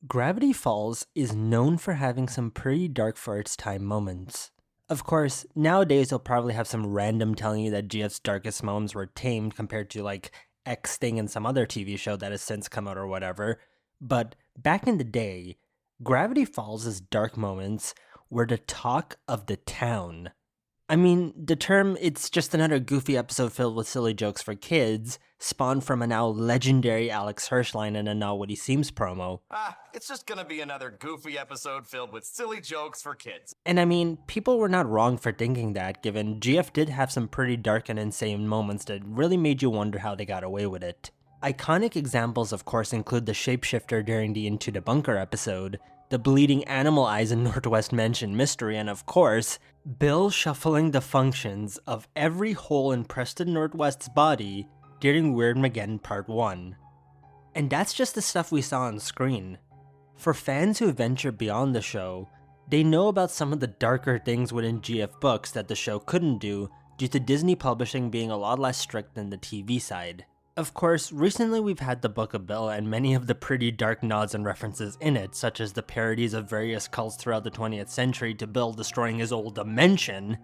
Gravity Falls is known for having some pretty dark for its time moments. Of course, nowadays you'll probably have some random telling you that GF's darkest moments were tamed compared to like X thing in some other TV show that has since come out or whatever. But back in the day, Gravity Falls' dark moments were the talk of the town. I mean, the term "it's just another goofy episode filled with silly jokes for kids" spawned from a now legendary Alex Hirsch line in a Not What He Seems promo. It's just gonna be another goofy episode filled with silly jokes for kids. And I mean, people were not wrong for thinking that, given GF did have some pretty dark and insane moments that really made you wonder how they got away with it. Iconic examples, of course, include the shapeshifter during the Into the Bunker episode, the bleeding animal eyes in Northwest Mansion Mystery, and of course, Bill shuffling the functions of every hole in Preston Northwest's body during Weirdmageddon Part 1. And that's just the stuff we saw on screen. For fans who venture beyond the show, they know about some of the darker things within GF books that the show couldn't do due to Disney Publishing being a lot less strict than the TV side. Of course, recently we've had the Book of Bill and many of the pretty dark nods and references in it, such as the parodies of various cults throughout the 20th century to Bill destroying his old dimension.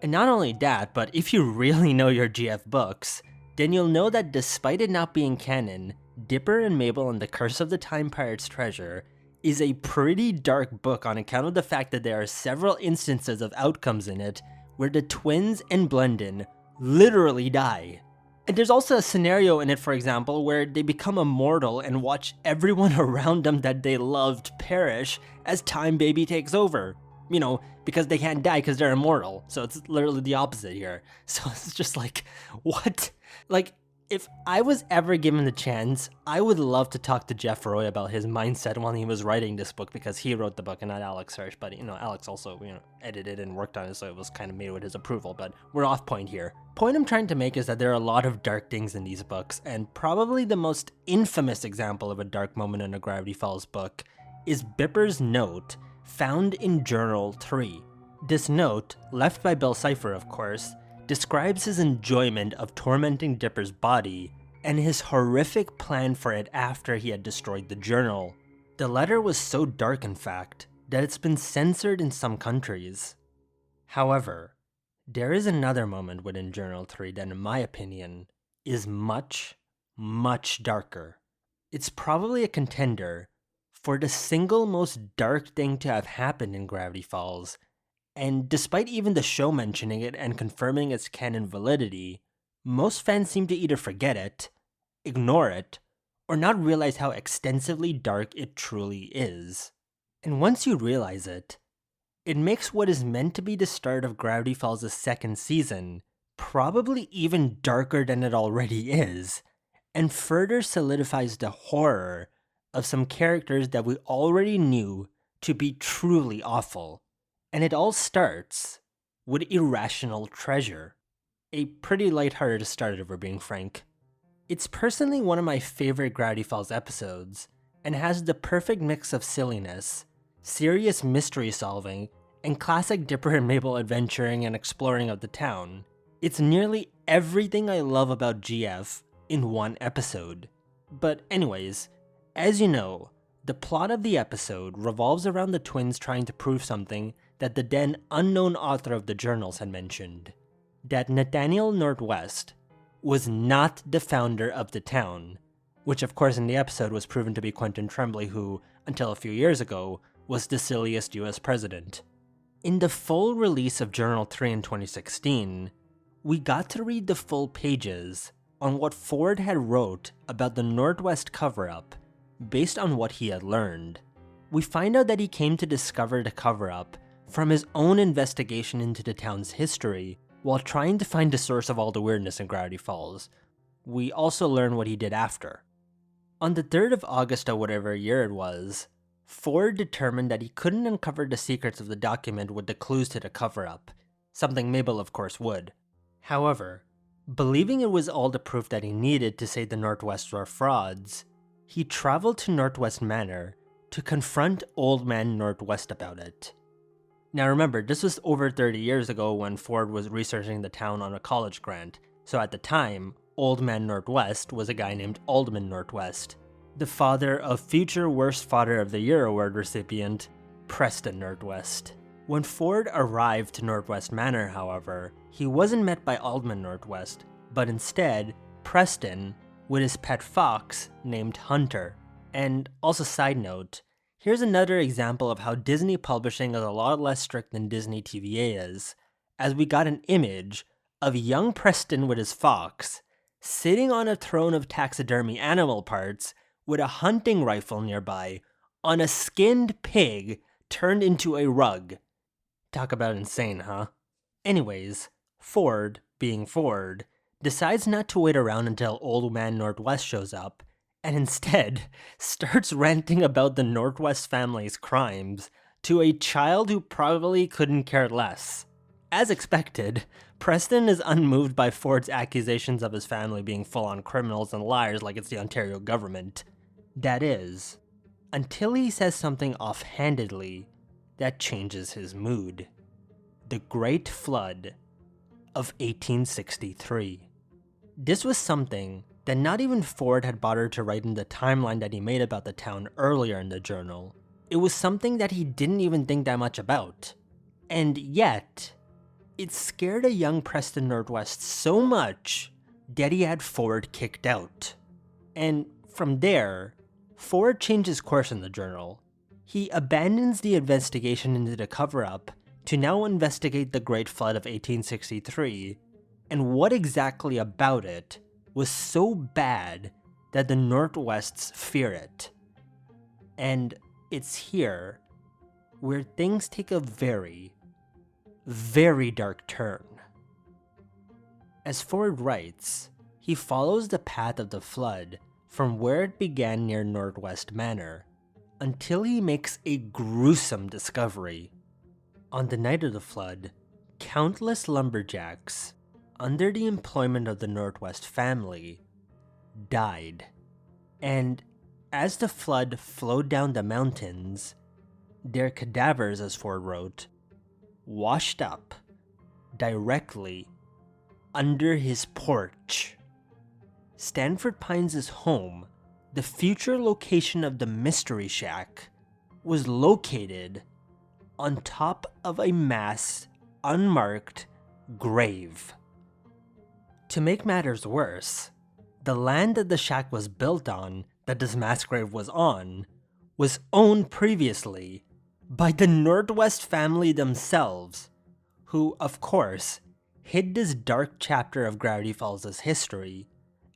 And not only that, but if you really know your GF books, then you'll know that despite it not being canon, Dipper and Mabel and the Curse of the Time Pirate's Treasure is a pretty dark book on account of the fact that there are several instances of outcomes in it where the twins and Blendin literally die. And there's also a scenario in it, for example, where they become immortal and watch everyone around them that they loved perish as Time Baby takes over. You know, because they can't die because they're immortal. So it's literally the opposite here. So it's just like, what? Like, if I was ever given the chance, I would love to talk to Jeff Roy about his mindset while he was writing this book, because he wrote the book and not Alex Hirsch. But, Alex also, edited and worked on it, so it was kind of made with his approval. But we're off point here. Point I'm trying to make is that there are a lot of dark things in these books, and probably the most infamous example of a dark moment in a Gravity Falls book is Bipper's note found in Journal 3. This note, left by Bill Cipher of course, describes his enjoyment of tormenting Dipper's body and his horrific plan for it after he had destroyed the journal. The letter was so dark, in fact, that it's been censored in some countries. However, there is another moment within Journal 3 that, in my opinion, is much, much darker. It's probably a contender for the single most dark thing to have happened in Gravity Falls, and despite even the show mentioning it and confirming its canon validity, most fans seem to either forget it, ignore it, or not realize how extensively dark it truly is. And once you realize it, it makes what is meant to be the start of Gravity Falls' second season probably even darker than it already is, and further solidifies the horror of some characters that we already knew to be truly awful. And it all starts with Irrational Treasure. A pretty lighthearted start, if we're being frank. It's personally one of my favorite Gravity Falls episodes, and has the perfect mix of silliness, serious mystery solving, and classic Dipper and Mabel adventuring and exploring of the town. It's nearly everything I love about GF in one episode. But anyways, as you know, the plot of the episode revolves around the twins trying to prove something that the then unknown author of the journals had mentioned. That Nathaniel Northwest was not the founder of the town, which of course in the episode was proven to be Quentin Tremblay, who, until a few years ago, was the silliest US president. In the full release of Journal 3 in 2016, we got to read the full pages on what Ford had wrote about the Northwest cover-up based on what he had learned. We find out that he came to discover the cover-up from his own investigation into the town's history while trying to find the source of all the weirdness in Gravity Falls. We also learn what he did after. On the 3rd of August of whatever year it was, Ford determined that he couldn't uncover the secrets of the document with the clues to the cover-up, something Mabel of course would. However, believing it was all the proof that he needed to say the Northwest were frauds, he traveled to Northwest Manor to confront Old Man Northwest about it. Now remember, this was over 30 years ago when Ford was researching the town on a college grant, so at the time, Old Man Northwest was a guy named Alderman Northwest. the father of future Worst Father of the Year award recipient, Preston Northwest. When Ford arrived to Northwest Manor, however, he wasn't met by Alderman Northwest, but instead, Preston, with his pet fox named Hunter. And also side note, here's another example of how Disney Publishing is a lot less strict than Disney TVA is, as we got an image of young Preston with his fox, sitting on a throne of taxidermy animal parts with a hunting rifle nearby on a skinned pig turned into a rug. Talk about insane, huh? Anyways, Ford, being Ford, decides not to wait around until Old Man Northwest shows up, and instead starts ranting about the Northwest family's crimes to a child who probably couldn't care less. As expected, Preston is unmoved by Ford's accusations of his family being full-on criminals and liars like it's the Ontario government. That is, until he says something offhandedly that changes his mood. The Great Flood of 1863. This was something that not even Ford had bothered to write in the timeline that he made about the town earlier in the journal. It was something that he didn't even think that much about. And yet, it scared a young Preston Northwest so much that he had Ford kicked out. And from there, Ford changes course in the journal. He abandons the investigation into the cover-up to now investigate the Great Flood of 1863, and what exactly about it was so bad that the Northwests fear it. And it's here where things take a very, very dark turn. As Ford writes, he follows the path of the flood from where it began near Northwest Manor, until he makes a gruesome discovery. On the night of the flood, countless lumberjacks, under the employment of the Northwest family, died. And as the flood flowed down the mountains, their cadavers, as Ford wrote, washed up directly under his porch. Stanford Pines' home, the future location of the Mystery Shack, was located on top of a mass, unmarked grave. To make matters worse, the land that the shack was built on, that this mass grave was on, was owned previously by the Northwest family themselves, who, of course, hid this dark chapter of Gravity Falls' history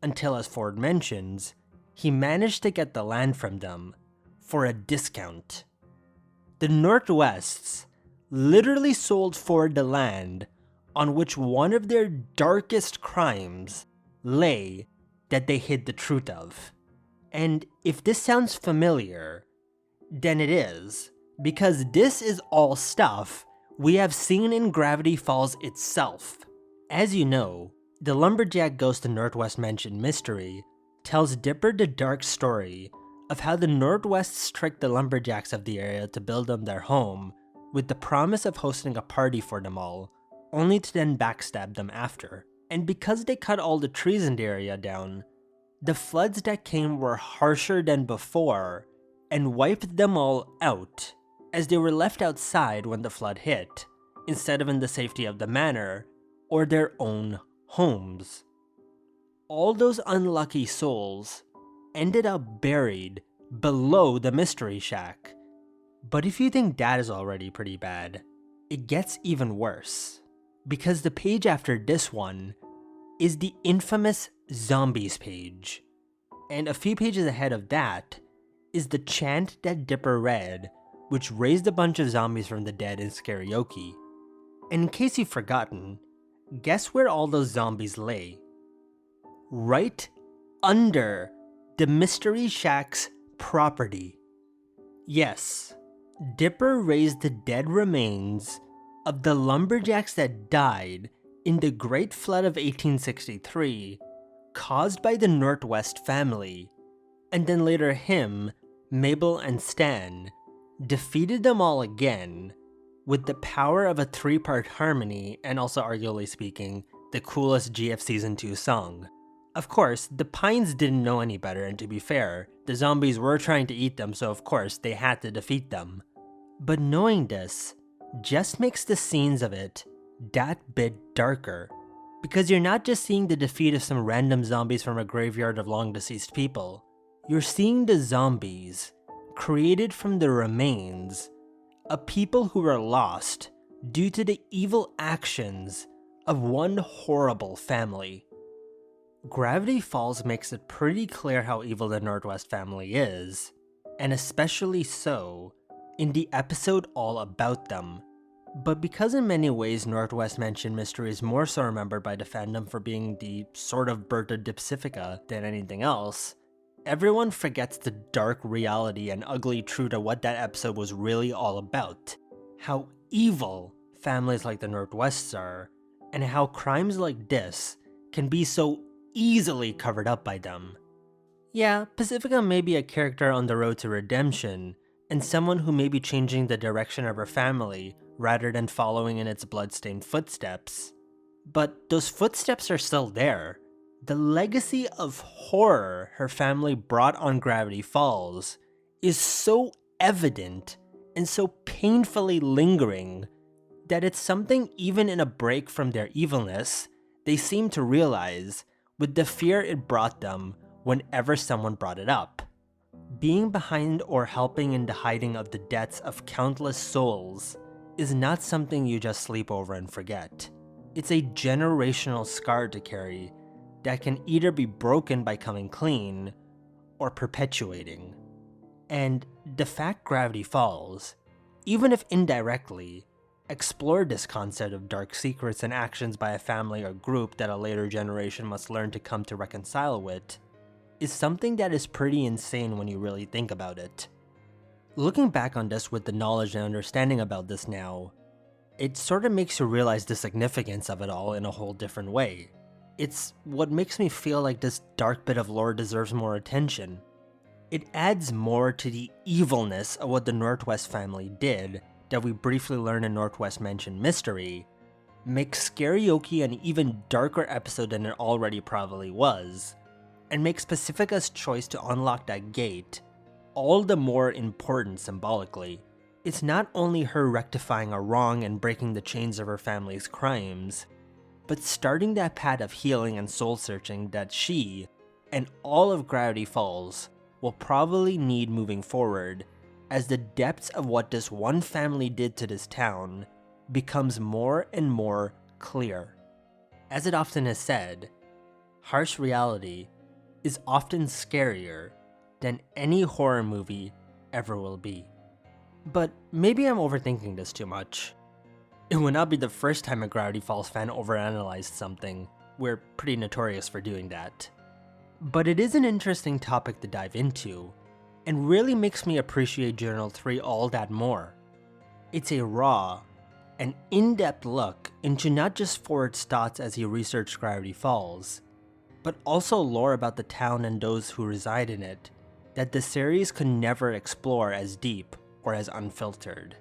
until, as Ford mentions, he managed to get the land from them for a discount. The Northwests literally sold Ford the land on which one of their darkest crimes lay that they hid the truth of. And if this sounds familiar, then it is, because this is all stuff we have seen in Gravity Falls itself. As you know, the Lumberjack Ghost in Northwest Mansion mystery tells Dipper the dark story of how the Northwests tricked the lumberjacks of the area to build them their home with the promise of hosting a party for them all, only to then backstab them after. And because they cut all the trees in the area down, the floods that came were harsher than before and wiped them all out, as they were left outside when the flood hit, instead of in the safety of the manor or their own homes. All those unlucky souls ended up buried below the Mystery Shack. But if you think that is already pretty bad, it gets even worse, because the page after this one is the infamous Zombies page, and a few pages ahead of that is the chant that Dipper read, which raised a bunch of zombies from the dead in Scary-oke. And in case you've forgotten, guess where all those zombies lay? Right under the Mystery Shack's property. Yes, Dipper raised the dead remains of the lumberjacks that died in the Great Flood of 1863, caused by the Northwest family, and then later him, Mabel, and Stan defeated them all again with the power of a 3-part harmony, and also arguably speaking, the coolest GF Season 2 song. Of course, the Pines didn't know any better, and to be fair, the zombies were trying to eat them, so of course they had to defeat them. But knowing this just makes the scenes of it that bit darker, because you're not just seeing the defeat of some random zombies from a graveyard of long deceased people, you're seeing the zombies created from the remains of people who were lost due to the evil actions of one horrible family. Gravity Falls makes it pretty clear how evil the Northwest family is, and especially so in the episode all about them. But because in many ways Northwest Mansion Mystery is more so remembered by the fandom for being the sort of Berta Dipsifica than anything else, everyone forgets the dark reality and ugly truth of what that episode was really all about. How evil families like the Northwests are, and how crimes like this can be so easily covered up by them. Yeah, Pacifica may be a character on the road to redemption, and someone who may be changing the direction of her family rather than following in its bloodstained footsteps. But those footsteps are still there. The legacy of horror her family brought on Gravity Falls is so evident and so painfully lingering that it's something even in a break from their evilness, they seem to realize with the fear it brought them whenever someone brought it up. Being behind or helping in the hiding of the deaths of countless souls is not something you just sleep over and forget. It's a generational scar to carry that can either be broken by coming clean or perpetuating. And the fact Gravity Falls, even if indirectly, explored this concept of dark secrets and actions by a family or group that a later generation must learn to come to reconcile with, is something that is pretty insane when you really think about it. Looking back on this with the knowledge and understanding about this now, it sort of makes you realize the significance of it all in a whole different way. It's what makes me feel like this dark bit of lore deserves more attention. It adds more to the evilness of what the Northwest family did that we briefly learn in Northwest Mansion Mystery, makes Scary-oke an even darker episode than it already probably was, and makes Pacifica's choice to unlock that gate all the more important symbolically. It's not only her rectifying a wrong and breaking the chains of her family's crimes, but starting that path of healing and soul-searching that she, and all of Gravity Falls, will probably need moving forward as the depths of what this one family did to this town becomes more and more clear. As it often is said, harsh reality is often scarier than any horror movie ever will be. But maybe I'm overthinking this too much. It would not be the first time a Gravity Falls fan overanalyzed something. We're pretty notorious for doing that. But it is an interesting topic to dive into, and really makes me appreciate Journal 3 all that more. It's a raw and in-depth look into not just Ford's thoughts as he researched Gravity Falls, but also lore about the town and those who reside in it that the series could never explore as deep or as unfiltered.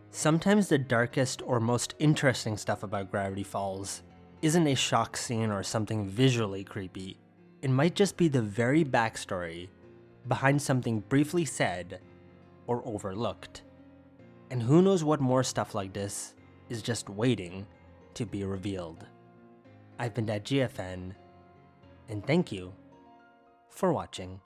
Sometimes the darkest or most interesting stuff about Gravity Falls isn't a shock scene or something visually creepy. It might just be the very backstory behind something briefly said or overlooked. And who knows what more stuff like this is just waiting to be revealed. I've been that GFN, and thank you for watching.